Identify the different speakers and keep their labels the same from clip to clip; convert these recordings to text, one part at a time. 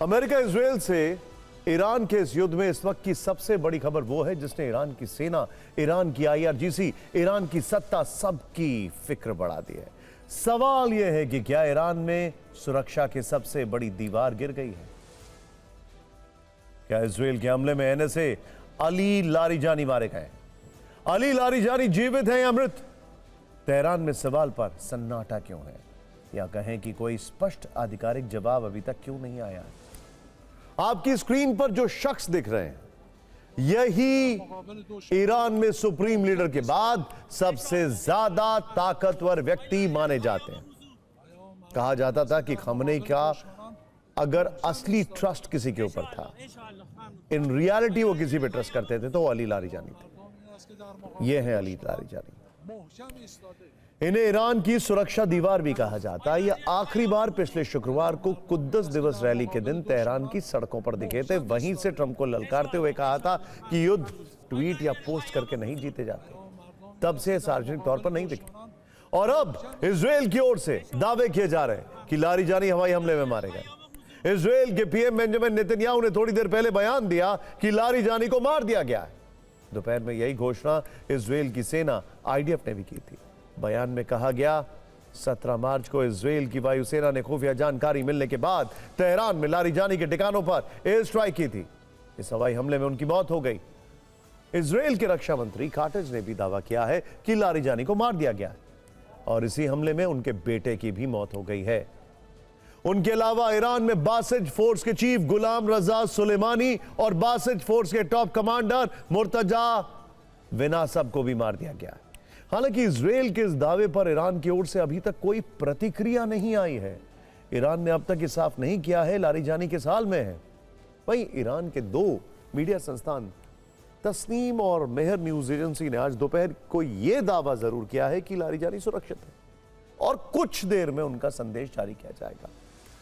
Speaker 1: America Israel से Iran के इस युद्ध में इस वक्त की सबसे बड़ी खबर वो है जिसने ईरान की सेना, ईरान की IRGC, ईरान की सत्ता सबकी फिक्र बढ़ा दी है। सवाल यह है कि क्या ईरान में सुरक्षा की सबसे बड़ी दीवार गिर गई है? क्या इजराइल के हमले में NSA अली लारिजानी मारे गए? अली लारिजानी जीवित हैं या मृत? तेहरान में सवाल पर सन्नाटा क्यों है, या कहें कि कोई स्पष्ट आधिकारिक जवाब अभी तक क्यों नहीं आया? आपकी स्क्रीन पर जो शख्स दिख रहे हैं, यही ईरान में सुप्रीम लीडर के बाद सबसे ज्यादा ताकतवर व्यक्ति माने जाते हैं। कहा जाता था कि खमेनी का अगर असली ट्रस्ट किसी के ऊपर था, इन रियलिटी वो किसी पे ट्रस्ट करते थे, तो अली लारिजानी थे। ये है अली लारिजानी। इन्हें ईरान की सुरक्षा दीवार भी कहा जाता है। यह आखिरी बार पिछले शुक्रवार को कुद्दस दिवस रैली के दिन तेहरान की सड़कों पर दिखे थे। वहीं से ट्रंप को ललकारते हुए कहा था कि युद्ध ट्वीट या पोस्ट करके नहीं जीते जाते। तब से सार्वजनिक तौर पर नहीं दिखे, और अब इजराइल की ओर से दावे किए जा रहे हैं कि लारिजानी हवाई हमले में मारे गए। इजराइल के PM बेंजामिन नेतन्याहू ने थोड़ी देर पहले बयान दिया कि लारिजानी को मार दिया गया है। दोपहर में यही घोषणा इजराइल की सेना IDF ने भी की थी। बयान में कहा गया, 17 मार्च को इजराइल की वायुसेना ने खुफिया जानकारी मिलने के बाद तेहरान में लारिजानी के ठिकानों पर एयर स्ट्राइक की थी। इस हवाई हमले में उनकी मौत हो गई। इजराइल के रक्षा मंत्री काटेज ने भी दावा किया है कि लारिजानी को मार दिया गया है, और इसी हमले में उनके बेटे की भी मौत हो गई है। उनके अलावा ईरान में बासिज फोर्स के चीफ गुलाम रजा सुलेमानी और बासिज फोर्स के टॉप कमांडर मुर्तजा विनासब को भी मार दिया गया है। हालांकि इजराइल के इस दावे पर ईरान की ओर से अभी तक कोई प्रतिक्रिया नहीं आई है। ईरान ने अब तक ये साफ नहीं किया है लारिजानी किस हाल में है। वहीं ईरान के 2 मीडिया संस्थान तस्नीम और मेहर न्यूज एजेंसी ने आज दोपहर को यह दावा जरूर किया है कि लारिजानी सुरक्षित है और कुछ देर में उनका संदेश जारी किया जाएगा।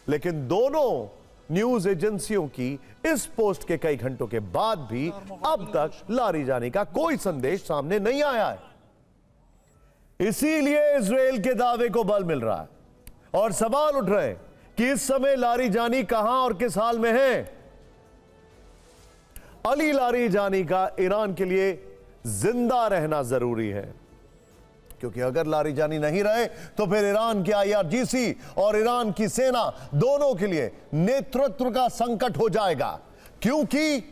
Speaker 1: लेकिन दोनों न्यूज एजेंसियों की इस पोस्ट के कई घंटों के बाद भी अब तक लारिजानी का कोई संदेश सामने नहीं आया है। इसीलिए इजराइल के दावे को बल मिल रहा है और सवाल उठ रहे हैं कि इस समय लारिजानी कहां और किस हाल में है। अली लारिजानी का ईरान के लिए जिंदा रहना जरूरी है, क्योंकि अगर लारिजानी नहीं रहे तो फिर ईरान की IRGC और ईरान की सेना दोनों के लिए नेतृत्व का संकट हो जाएगा। क्योंकि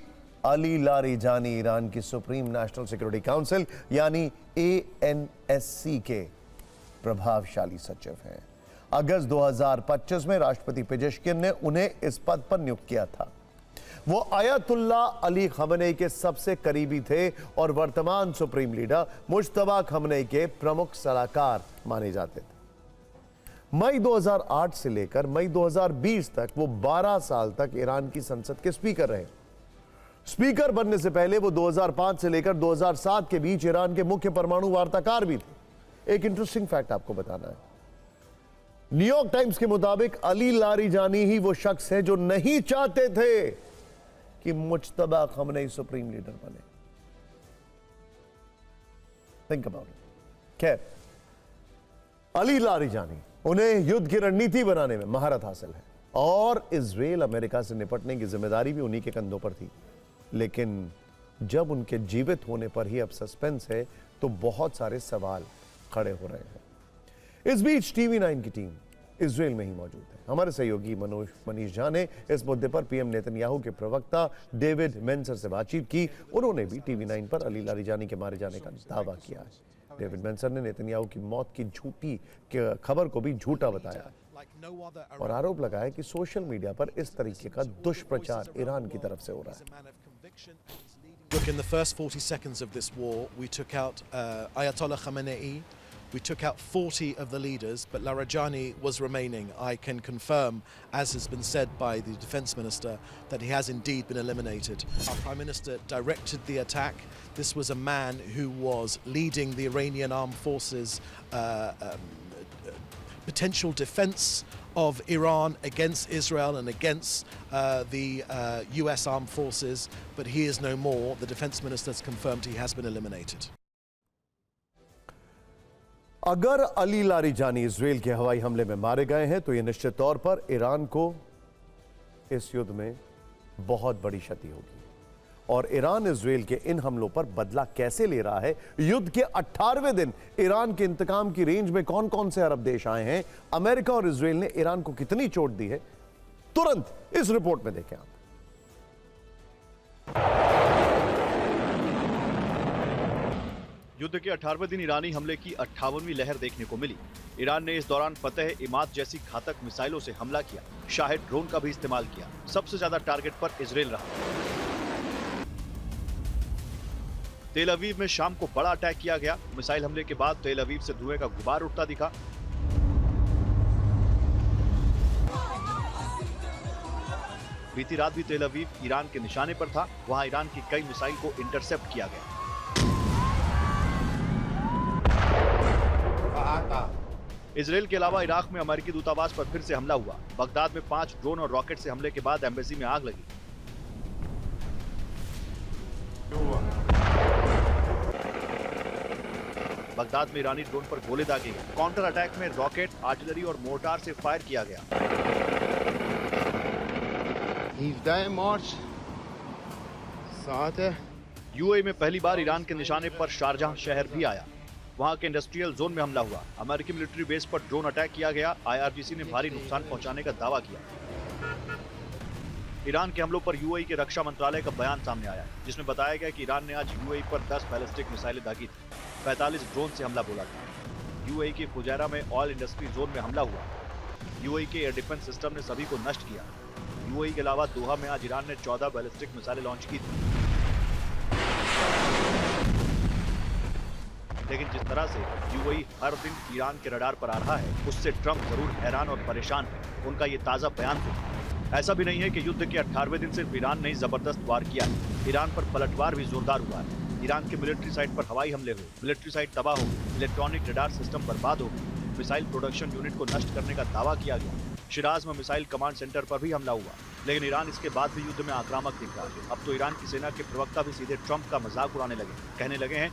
Speaker 1: अली लारिजानी ईरान की सुप्रीम नेशनल सिक्योरिटी काउंसिल यानी ANSC के प्रभावशाली सचिव हैं। अगस्त 2025 में राष्ट्रपति पेजेश्किन ने उन्हें इस पद पर नियुक्त किया था। वो आयतुल्ला अली खमेनी के सबसे करीबी थे और वर्तमान सुप्रीम लीडर मुश्तबा खमेनी के प्रमुख सलाहकार माने जाते थे। मई 2008 से लेकर मई 2020 तक वो 12 साल तक ईरान की संसद के स्पीकर रहे। स्पीकर बनने से पहले वो 2005 से लेकर 2007 के बीच ईरान के मुख्य परमाणु वार्ताकार भी थे। एक इंटरेस्टिंग फैक्ट आपको बताना है, न्यूयॉर्क टाइम्स के मुताबिक अली लारिजानी ही वो शख्स है जो नहीं चाहते थे कि मुज्तबा खमेनी सुप्रीम लीडर बने। Think about it. खैर, अली लारिजानी, उन्हें युद्ध की रणनीति बनाने में महारत हासिल है और इजराइल अमेरिका से निपटने की जिम्मेदारी भी उन्हीं के कंधों पर थी। लेकिन जब उनके जीवित होने पर ही अब सस्पेंस है, तो बहुत सारे सवाल खड़े हो रहे हैं। इस बीच TV9 की टीम इजराइल में ही मौजूद है। हमारे सहयोगी मनीष झा ने इस मुद्दे पर PM नेतन्याहू के प्रवक्ता डेविड मेंसर से बातचीत की। उन्होंने भी TV9 पर अली लारिजानी के मारे जाने का दावा किया है। डेविड मेंसर ने नेतन्याहू की मौत की झूठी खबर को भी झूठा बताया और आरोप लगाया कि सोशल मीडिया पर इस तरीके का दुष्प्रचार ईरान की तरफ से हो रहा है।
Speaker 2: Look, in the first 40 seconds of this war, we took out Ayatollah Khamenei, we took out 40 of the leaders, but Larijani was remaining. I can confirm, as has been said by the defense minister, that he has indeed been eliminated. Our prime minister directed the attack. This was a man who was leading the Iranian armed forces potential defense of Iran against Israel and against the US armed forces, but he is no more. The defense minister has confirmed he has been eliminated.
Speaker 1: अगर Ali Larijani Israel के हवाई हमले में मारे गए हैं तो यह निश्चित तौर पर ईरान को इस युद्ध में बहुत बड़ी क्षति होगी। और ईरान इजराइल के इन हमलों पर बदला कैसे ले रहा है, युद्ध के 18वें दिन ईरान के इंतकाम की रेंज में कौन कौन से अरब देश आए हैं, अमेरिका और इजराइल ने ईरान को कितनी चोट दी है, तुरंत इस रिपोर्ट में देखें आप।
Speaker 3: युद्ध के 18वें दिन ईरानी हमले की 58वीं लहर देखने को मिली। ईरान ने इस दौरान फतेह इमाद जैसी घातक मिसाइलों से हमला किया, शाहिद ड्रोन का भी इस्तेमाल किया। सबसे ज्यादा टारगेट पर इजराइल रहा। तेल अवीव में शाम को बड़ा अटैक किया गया। मिसाइल हमले के बाद तेल अवीव से धुएं का गुबार उठता दिखा। बीती रात भी तेल अवीव ईरान के निशाने पर था। वहां ईरान की कई मिसाइल को इंटरसेप्ट किया गया। इजराइल के अलावा इराक में अमेरिकी दूतावास पर फिर से हमला हुआ। बगदाद में 5 ड्रोन और रॉकेट से हमले के बाद एम्बेसी में आग लगी। बगदाद में ईरानी ड्रोन पर गोले दागे गए। काउंटर अटैक में रॉकेट, आर्टिलरी और मोर्टार से फायर किया गया।
Speaker 4: 17 मार्च साथ है।
Speaker 3: यूएई में पहली बार ईरान के निशाने पर शारजाह शहर भी आया। वहां के इंडस्ट्रियल जोन में हमला हुआ। अमेरिकी मिलिट्री बेस पर ड्रोन अटैक किया गया। आईआरजीसी ने भारी नुकसान पहुंचाने का दावा किया। ईरान के हमलों पर यूएई के रक्षा मंत्रालय का बयान सामने आया, जिसमें बताया गया कि ईरान ने आज यूएई पर 10 बैलिस्टिक मिसाइलें दागी थी। 45 ड्रोन से हमला बोला था। यूएई के फुजैरा में ऑयल इंडस्ट्री जोन में हमला हुआ। यूएई के एयर डिफेंस सिस्टम ने सभी को नष्ट किया। यूएई के अलावा दोहा में आज ईरान ने 14 बैलिस्टिक मिसाइलें लॉन्च की थी। लेकिन जिस तरह से यूएई हर दिन ईरान के रडार पर आ रहा है, उससे ट्रंप जरूर हैरान और परेशान है। उनका ये ताजा बयान तो ऐसा भी नहीं है कि युद्ध के 18वें दिन सिर्फ ईरान ने ही जबरदस्त वार किया है। ईरान पर पलटवार भी जोरदार हुआ है। ईरान के मिलिट्री साइट पर हवाई हमले हुए, मिलिट्री साइट तबाह हो गई, इलेक्ट्रॉनिक रडार सिस्टम बर्बाद हो गई, मिसाइल प्रोडक्शन यूनिट को नष्ट करने का दावा किया गया। शिराज में मिसाइल कमांड सेंटर पर भी हमला हुआ। लेकिन ईरान इसके बाद भी युद्ध में आक्रामक दिख रहा है। अब तो ईरान की सेना के प्रवक्ता भी सीधे ट्रंप का मजाक उड़ाने लगे। कहने लगे हैं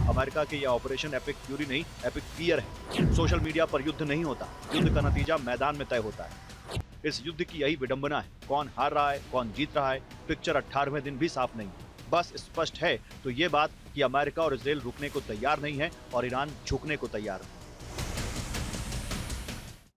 Speaker 3: अमेरिका के यह ऑपरेशन एपिक फ्यूरी नहीं, एपिक फियर है। सोशल मीडिया पर युद्ध नहीं होता, युद्ध का नतीजा मैदान में तय होता है। इस युद्ध की यही विडंबना है। कौन हार रहा है, कौन जीत रहा है, पिक्चर 18वें दिन भी साफ नहीं। बस स्पष्ट है तो ये बात कि अमेरिका और इजराइल रुकने को तैयार नहीं है और ईरान झुकने को तैयार है।